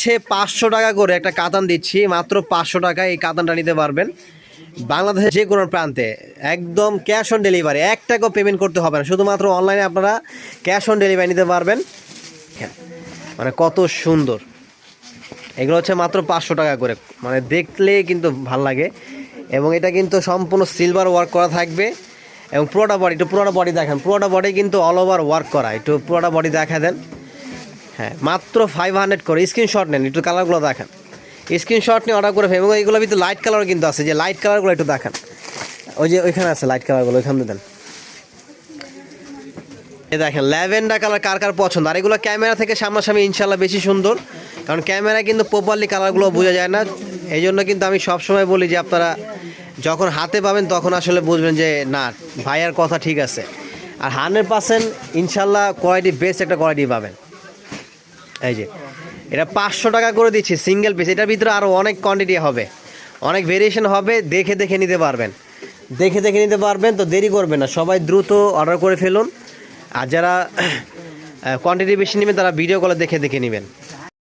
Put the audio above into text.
হচ্ছে 500 টাকা করে একটা কাতান দিচ্ছি, মাত্র 500 টাকা এই কাতানটা নিতে পারবেন বাংলাদেশের যে কোনো প্রান্তে, একদম ক্যাশ অন ডেলিভারি, 1 টাকাও পেমেন্ট করতে হবে না, শুধুমাত্র অনলাইনে আপনারা ক্যাশ অন ডেলিভারি নিতে পারবেন। মানে কত সুন্দর, এগুলো হচ্ছে মাত্র 500 টাকা করে, মানে দেখলে কিন্তু ভাল লাগে। এবং এটা কিন্তু সম্পূর্ণ সিলভার ওয়ার্ক করা থাকবে এবং পুরোটা বডি দেখেন, পুরোটা বডি কিন্তু অল ওভার ওয়ার্ক করা, একটু পুরোটা বডি দেখা দেন। হ্যাঁ, মাত্র 500 করে, স্ক্রিনশট নেন, একটু কালারগুলো দেখেন, স্ক্রিনশট নিয়ে অর্ডার করে ফেলবেন। এবং এইগুলো কিন্তু লাইট কালার কিন্তু আছে, যে লাইট কালারগুলো একটু দেখেন, ওই যে ওইখানে আছে লাইট কালারগুলো, ওইখানে দেন। এ দেখেন ল্যাভেন্ডার কালার কার কার পছন্দ, আর এগুলো ক্যামেরা থেকে সামনাসামনি ইনশাল্লাহ বেশি সুন্দর, কারণ ক্যামেরায় কিন্তু প্রপারলি কালারগুলো বোঝা যায় না। এই জন্য কিন্তু আমি সবসময় বলি যে আপনারা যখন হাতে পাবেন তখন আসলে বুঝবেন যে না, ভাইয়ার কথা ঠিক আছে। আর 100% ইনশাল্লাহ কোয়ালিটি বেস্ট একটা কোয়ালিটি পাবেন। এই যে এটা 500 টাকা করে দিচ্ছি সিঙ্গেল পিস, এটার ভিতরে আরও অনেক কোয়ান্টিটি হবে, অনেক ভেরিয়েশন হবে, দেখে নিতে পারবেন, দেখে নিতে পারবেন। তো দেরি করবেন না, সবাই দ্রুত অর্ডার করে ফেলুন। আর যারা কোয়ান্টিটি বেশি নেবেন তারা ভিডিও কলে দেখে নেবেন।